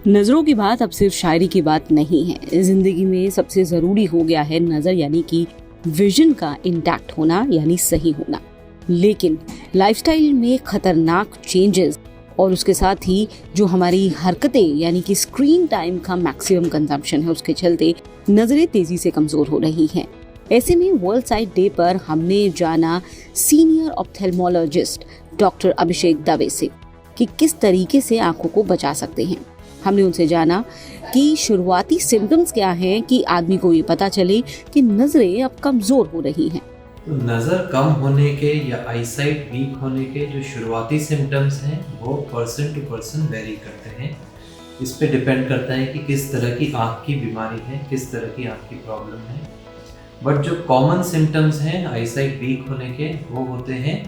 नज़रों की बात अब सिर्फ शायरी की बात नहीं है। ज़िंदगी में सबसे ज़रूरी हो गया है नज़र, यानी कि विजन का इंटैक्ट होना, यानी सही होना। लेकिन लाइफस्टाइल में खतरनाक चेंजेस और उसके साथ ही जो हमारी हरकतें, यानी कि स्क्रीन टाइम का मैक्सिमम कंजम्पशन है, उसके चलते नज़रें तेज़ी से कमज़ोर हो रही हैं। ऐसे में वर्ल्ड साइट डे पर हमने जाना सीनियर ऑप्थेल्मोलॉजिस्ट डॉक्टर अभिषेक दवे से कि किस तरीके से आंखों को बचा सकते हैं। हमने उनसे जाना कि शुरुआती सिम्टम्स क्या हैं कि आदमी को ये पता चले कि नज़रें अब कमज़ोर हो रही हैं। तो नज़र कम होने के या आईसाइट वीक होने के जो शुरुआती सिम्टम्स हैं वो पर्सन टू पर्सन वेरी करते हैं। इस पे डिपेंड करता है कि किस तरह की आँख की बीमारी है, किस तरह की आँख की प्रॉब्लम है। बट जो कॉमन सिम्टम्स हैं आईसाइट वीक होने के वो होते हैं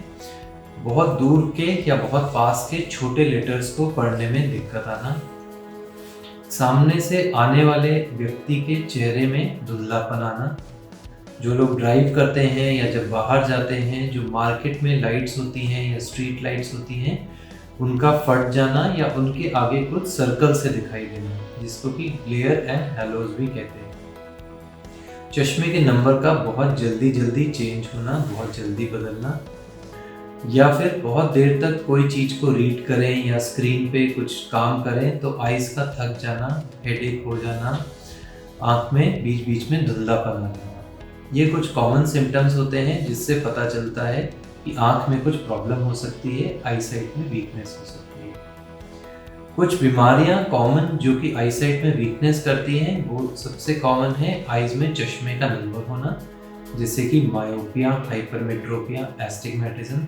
बहुत दूर के या बहुत पास के छोटे लेटर्स को पढ़ने में दिक्कत आना, सामने से आने वाले व्यक्ति के चेहरे में धुंधलापन आना, जो लोग ड्राइव करते हैं या जब बाहर जाते हैं, जो मार्केट में लाइट्स होती हैं या स्ट्रीट लाइट्स होती हैं, उनका फट जाना या उनके आगे कुछ सर्कल से दिखाई देना, जिसको कि ग्लेयर एंड हैलोज भी कहते हैं। चश्मे के नंबर का बहुत जल्दी चेंज होना, बहुत जल्दी बदलना, या फिर बहुत देर तक कोई चीज़ को रीड करें या स्क्रीन पे कुछ काम करें तो आइज़ का थक जाना, हेडेक हो जाना, आँख में बीच बीच में धुंधलापन आ जाना, ये कुछ कॉमन सिम्टम्स होते हैं जिससे पता चलता है कि आँख में कुछ प्रॉब्लम हो सकती है, आईसाइट में वीकनेस हो सकती है। कुछ बीमारियां कॉमन जो कि आईसाइट में वीकनेस करती हैं, वो सबसे कॉमन है आइज़ में चश्मे का नंबर होना, जैसे कि मायोपिया, हाइपरमेट्रोपिया, एस्टिग्मेटिज्म।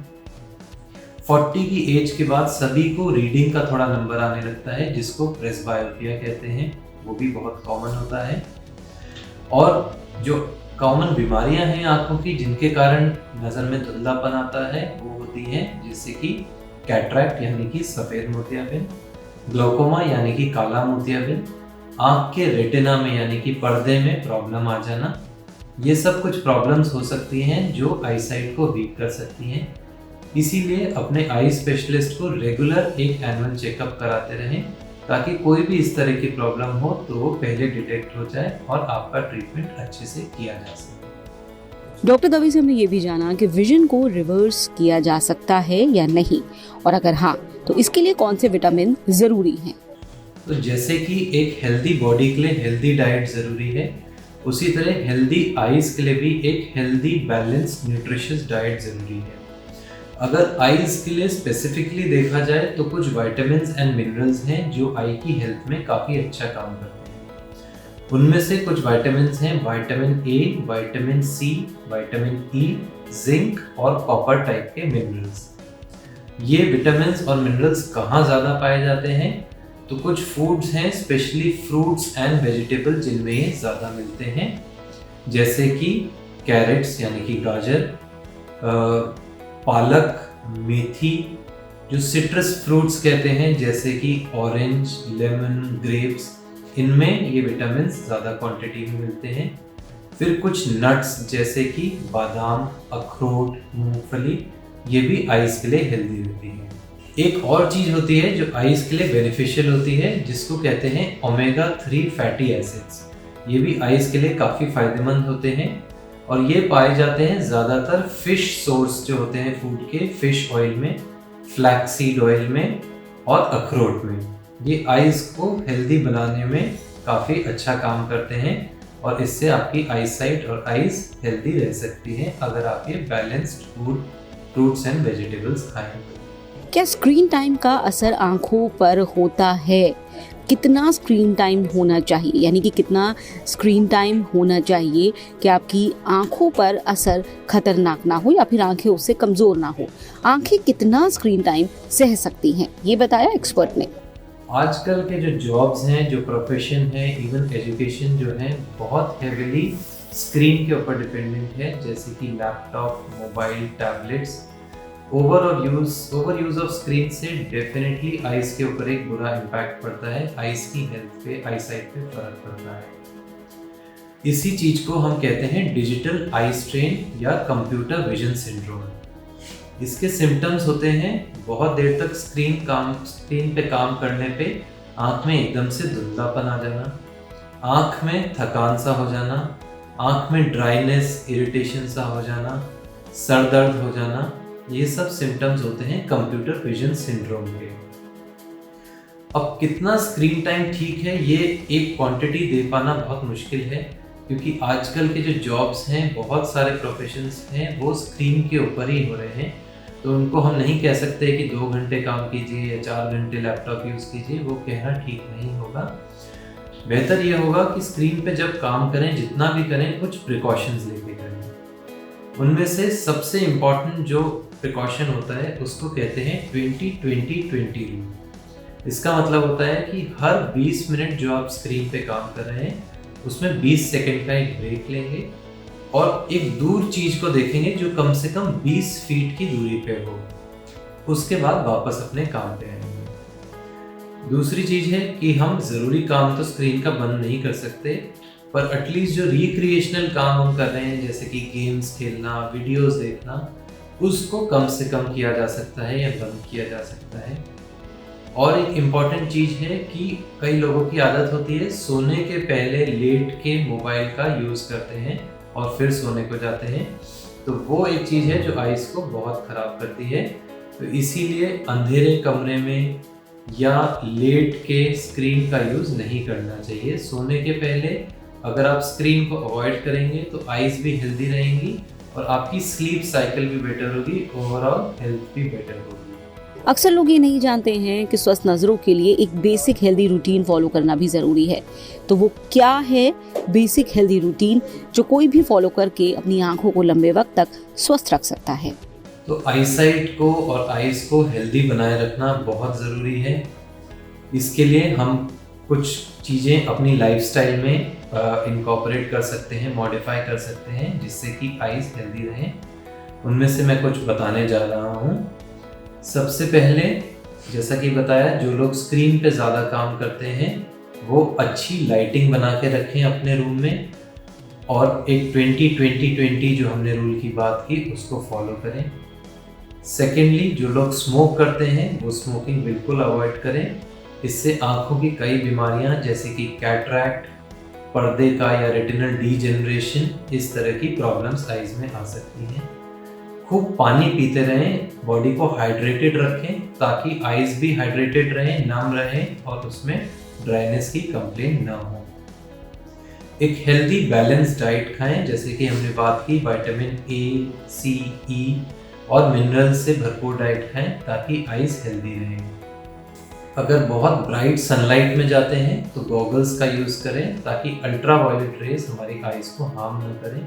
40 की एज के बाद सभी को रीडिंग का थोड़ा नंबर आने लगता है, जिसको प्रेसबायोपिया कहते हैं, वो भी बहुत कॉमन होता है। और जो कॉमन बीमारियां हैं आंखों की जिनके कारण नज़र में धुंधलापन आता है वो होती हैं जैसे कि कैटरैक्ट यानी कि सफ़ेद मोतियाबिंद, ग्लोकोमा यानी कि काला मोतियाबिंद, आँख के रेटिना में यानी कि पर्दे में प्रॉब्लम आ जाना। ये सब कुछ प्रॉब्लम्स हो सकती हैं जो आईसाइट को वीक कर सकती हैं। इसीलिए अपने आई स्पेशलिस्ट को रेगुलर एक एनुअल चेकअप कराते रहें ताकि कोई भी इस तरह की प्रॉब्लम हो तो वो पहले डिटेक्ट हो जाए और आपका ट्रीटमेंट अच्छे से किया जा सके। डॉक्टर दवे से हमने ये भी जाना कि विजन को रिवर्स किया जा सकता है या नहीं, और अगर हाँ तो इसके लिए कौन से विटामिन ज़रूरी हैं। तो जैसे कि एक हेल्दी बॉडी के लिए हेल्दी डाइट ज़रूरी है, उसी तरह हेल्दी आईज़ के लिए भी एक हेल्दी बैलेंस्ड न्यूट्रिशियस डाइट ज़रूरी है। अगर आईज़ के लिए स्पेसिफिकली देखा जाए तो कुछ विटामिन्स एंड मिनरल्स हैं जो आई की हेल्थ में काफ़ी अच्छा काम करते हैं। उनमें से कुछ विटामिन्स हैं vitamin A, vitamin C, vitamin E, zinc और कॉपर टाइप के मिनरल्स। ये विटामिन्स और मिनरल्स कहाँ ज़्यादा पाए जाते हैं, तो कुछ फूड्स हैं स्पेशली फ्रूट्स एंड वेजिटेबल जिनमें ये ज़्यादा मिलते हैं, जैसे कि कैरेट्स यानी कि गाजर, पालक, मेथी, जो सिट्रस फ्रूट्स कहते हैं जैसे कि ऑरेंज, लेमन, ग्रेप्स, इनमें ये विटामिन ज़्यादा क्वांटिटी में मिलते हैं। फिर कुछ नट्स जैसे कि बादाम, अखरोट, मूंगफली, ये भी आइज़ के लिए हेल्दी होती है। एक और चीज़ होती है जो आइज़ के लिए बेनिफिशियल होती है जिसको कहते हैं ओमेगा 3 फैटी एसिड्स। ये भी आइज़ के लिए काफ़ी फायदेमंद होते हैं और ये पाए जाते हैं ज़्यादातर फिश सोर्स जो होते हैं फूड के, फिश ऑयल में, फ्लैक्सीड ऑयल में और अखरोट में। ये आइज़ को हेल्दी बनाने में काफ़ी अच्छा काम करते हैं और इससे आपकी आईसाइट और आइज़ हेल्दी रह सकती हैं अगर आप ये balanced food, fruits and vegetables खाएं। क्या स्क्रीन टाइम का असर आंखों पर होता है? कितना स्क्रीन टाइम होना चाहिए, यानी कि कितना स्क्रीन टाइम होना चाहिए कि आपकी आंखों पर असर खतरनाक ना हो या फिर आंखें उससे कमज़ोर ना हो? आंखें कितना स्क्रीन टाइम सह सकती हैं, ये बताया एक्सपर्ट ने। आजकल के जो जॉब्स हैं, जो प्रोफेशन है, इवन एजुकेशन जो है, बहुत हेविली स्क्रीन के ऊपर डिपेंडेंट है, जैसे कि laptop, mobile, tablets. Over use of screen से डेफिनेटली आइज़ के ऊपर एक बुरा इम्पैक्ट पड़ता है, आइज़ की हेल्थ पे, आईसाइट पे फर्क पड़ता है। इसी चीज़ को हम कहते हैं डिजिटल आई स्ट्रेन या कंप्यूटर विजन सिंड्रोम। इसके सिम्टम्स होते हैं बहुत देर तक स्क्रीन पे काम करने पे आँख में एकदम से धुंधलापन आ जाना, आँख में थकान सा हो जाना, आँख में ड्राइनेस, इरिटेशन सा हो जाना, सर दर्द हो जाना, ये सब सिम्टम्स होते हैं कंप्यूटर विजन सिंड्रोम के। अब कितना स्क्रीन टाइम ठीक है, ये एक क्वांटिटी दे पाना बहुत मुश्किल है, क्योंकि आजकल के जो जॉब्स हैं, बहुत सारे प्रोफेशंस हैं, वो स्क्रीन के ऊपर ही हो रहे हैं। तो उनको हम नहीं कह सकते कि 2 घंटे काम कीजिए या 4 घंटे लैपटॉप यूज़ कीजिए, वो कहना ठीक नहीं होगा। बेहतर ये होगा कि स्क्रीन पे जब काम करें, जितना भी करें, कुछ प्रिकॉशंस लेके करें। उनमें से सबसे इम्पॉर्टेंट जो प्रिकॉशन होता है उसको कहते हैं 20-20-20 रूल। इसका मतलब होता है कि हर 20 मिनट जो आप स्क्रीन पे काम कर रहे हैं उसमें 20 सेकंड का एक ब्रेक लेंगे और एक दूर चीज़ को देखेंगे जो कम से कम 20 फीट की दूरी पे हो। उसके बाद वापस अपने काम पे आएंगे। दूसरी चीज़ है कि हम ज़रूरी काम तो स्क्रीन का बंद नहीं कर सकते, पर एटलीस्ट जो रिक्रिएशनल काम हम कर रहे हैं, जैसे कि गेम्स खेलना, वीडियोस देखना, उसको कम से कम किया जा सकता है या बंद किया जा सकता है। और एक इम्पॉर्टेंट चीज़ है कि कई लोगों की आदत होती है सोने के पहले लेट के मोबाइल का यूज़ करते हैं और फिर सोने को जाते हैं, तो वो एक चीज़ है जो आइज़ को बहुत ख़राब करती है। तो इसीलिए अंधेरे कमरे में या लेट के स्क्रीन का यूज़ नहीं करना चाहिए। सोने के पहले अगर आप स्क्रीन को अवॉइड करेंगे तो आइज़ भी हेल्दी रहेंगी और आपकी स्लीप साइकिल भी बेटर होगी, ओवरऑल हेल्थ भी बेटर होगी। अक्सर लोग ये नहीं जानते हैं कि स्वस्थ नज़रों के लिए एक बेसिक हेल्दी रूटीन फॉलो करना भी ज़रूरी है। तो वो क्या है बेसिक हेल्दी रूटीन जो कोई भी फॉलो करके अपनी आंखों को लंबे वक्त तक स्वस्थ रख सकता है? तो आईसाइट को और आइज़ को हेल्दी बनाए रखना बहुत ज़रूरी है। इसके लिए हम कुछ चीज़ें अपनी लाइफस्टाइल में इनकॉर्पोरेट कर सकते हैं, मॉडिफाई कर सकते हैं, जिससे कि आइज़ हेल्दी रहें। उनमें से मैं कुछ बताने जा रहा हूँ। सबसे पहले, जैसा कि बताया, जो लोग स्क्रीन पे ज़्यादा काम करते हैं वो अच्छी लाइटिंग बना के रखें अपने रूम में, और एक 20-20-20 जो हमने रूल की बात की उसको फॉलो करें। सेकेंडली, जो लोग स्मोक करते हैं वो स्मोकिंग बिल्कुल अवॉइड करें। इससे आँखों की कई बीमारियाँ जैसे कि कैटरैक्ट, पर्दे का या रेटिनल डीजेनरेशन, इस तरह की प्रॉब्लम्स आइज़ में आ सकती हैं। खूब पानी पीते रहें, बॉडी को हाइड्रेटेड रखें ताकि आइज़ भी हाइड्रेटेड रहें, नम रहें और उसमें ड्राइनेस की कंप्लेन ना हो। एक हेल्दी बैलेंस डाइट खाएं, जैसे कि हमने बात की विटामिन ए, सी, ई और मिनरल्स से भरपूर डाइट खाएं ताकि आइज़ हेल्दी रहें। अगर बहुत ब्राइट सनलाइट में जाते हैं तो गॉगल्स का यूज़ करें ताकि अल्ट्रा वायलेट रेज हमारी आइज़ को हार्म न करें।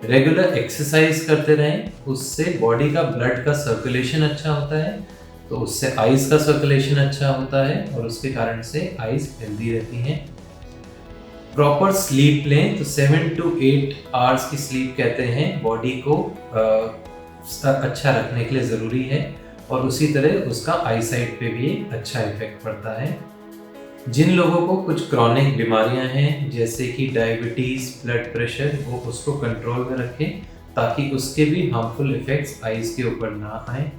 रेगुलर एक्सरसाइज करते रहें, उससे बॉडी का ब्लड का सर्कुलेशन अच्छा होता है, तो उससे आइज़ का सर्कुलेशन अच्छा होता है और उसके कारण से आइज़ हेल्दी रहती हैं। प्रॉपर स्लीप लें, तो 7 to 8 आवर्स की स्लीप कहते हैं बॉडी को अच्छा रखने के लिए ज़रूरी है, और उसी तरह उसका आईसाइट पे भी अच्छा इफेक्ट पड़ता है। जिन लोगों को कुछ क्रॉनिक बीमारियां हैं जैसे कि डायबिटीज़, ब्लड प्रेशर, वो उसको कंट्रोल में रखें ताकि उसके भी हार्मफुल इफ़ेक्ट्स आइज़ के ऊपर ना आए।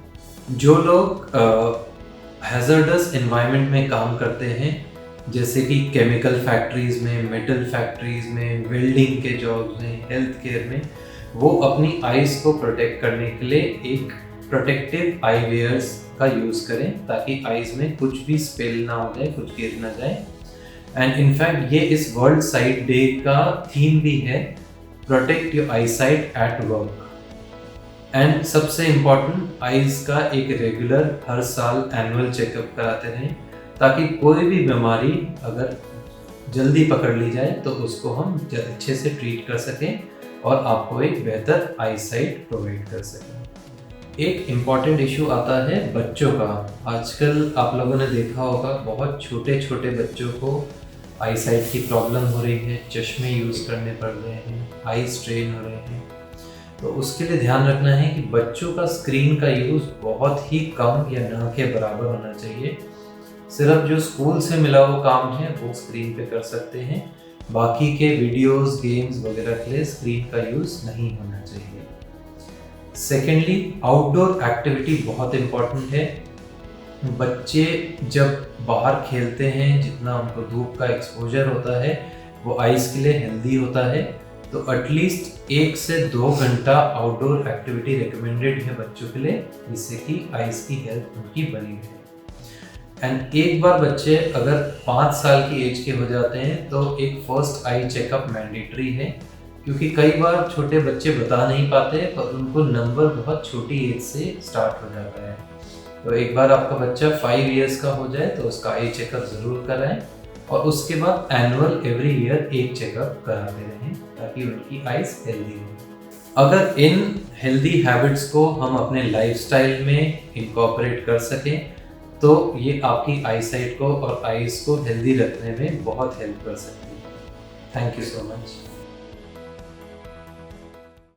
जो लोग हैज़र्डस एनवायरनमेंट में काम करते हैं, जैसे कि केमिकल फैक्ट्रीज़ में, मेटल फैक्ट्रीज़ में, वेल्डिंग के जॉब्स में, हेल्थ केयर में, वो अपनी आइज़ को प्रोटेक्ट करने के लिए एक प्रोटेक्टिव आई वेयर्स का यूज़ करें ताकि आइज़ में कुछ भी स्पेल ना हो जाए, कुछ गिर ना जाए। एंड इनफैक्ट ये इस वर्ल्ड साइट डे का थीम भी है, protect your I site at work. And सबसे इम्पॉर्टेंट, आइज़ का एक रेगुलर हर साल एनुअल चेकअप कराते रहें ताकि कोई भी बीमारी अगर जल्दी पकड़ ली जाए तो उसको हम अच्छे से ट्रीट कर सकें और आपको एक बेहतर आई साइट प्रोवाइड कर सकें। एक इम्पॉर्टेंट इशू आता है बच्चों का। आजकल आप लोगों ने देखा होगा बहुत छोटे छोटे बच्चों को आई साइट की प्रॉब्लम हो रही है, चश्मे यूज़ करने पड़ रहे हैं, आई स्ट्रेन हो रहे हैं। तो उसके लिए ध्यान रखना है कि बच्चों का स्क्रीन का यूज़ बहुत ही कम या न के बराबर होना चाहिए। सिर्फ जो स्कूल से मिला हुआ काम है वो स्क्रीन पे कर सकते हैं, बाकी के वीडियोस, गेम्स वगैरह के लिए स्क्रीन का यूज़ नहीं होना चाहिए। सेकेंडली, आउटडोर एक्टिविटी बहुत इम्पॉर्टेंट है। बच्चे जब बाहर खेलते हैं, जितना उनको धूप का एक्सपोजर होता है वो आइज़ के लिए हेल्दी होता है। तो एटलीस्ट 1 से 2 घंटा आउटडोर एक्टिविटी रिकमेंडेड है बच्चों के लिए, जिससे कि आइज़ की हेल्थ उनकी बनी रहे। एंड एक बार बच्चे अगर 5 साल की एज के हो जाते हैं तो एक फर्स्ट आई चेकअप मैंडेटरी है, क्योंकि कई बार छोटे बच्चे बता नहीं पाते पर उनको नंबर बहुत छोटी एज से स्टार्ट हो जाता है। तो एक बार आपका बच्चा 5 इयर्स का हो जाए तो उसका आई चेकअप ज़रूर कराएं, और उसके बाद एनुअल एवरी ईयर एक चेकअप कराते रहें ताकि उनकी आइज़ हेल्दी हो। अगर इन हेल्दी हैबिट्स को हम अपने लाइफस्टाइल में इनकॉर्पोरेट कर सकें तो ये आपकी आई साइट को और आइज़ को हेल्दी रखने में बहुत हेल्प कर सकती है। Thank you so much.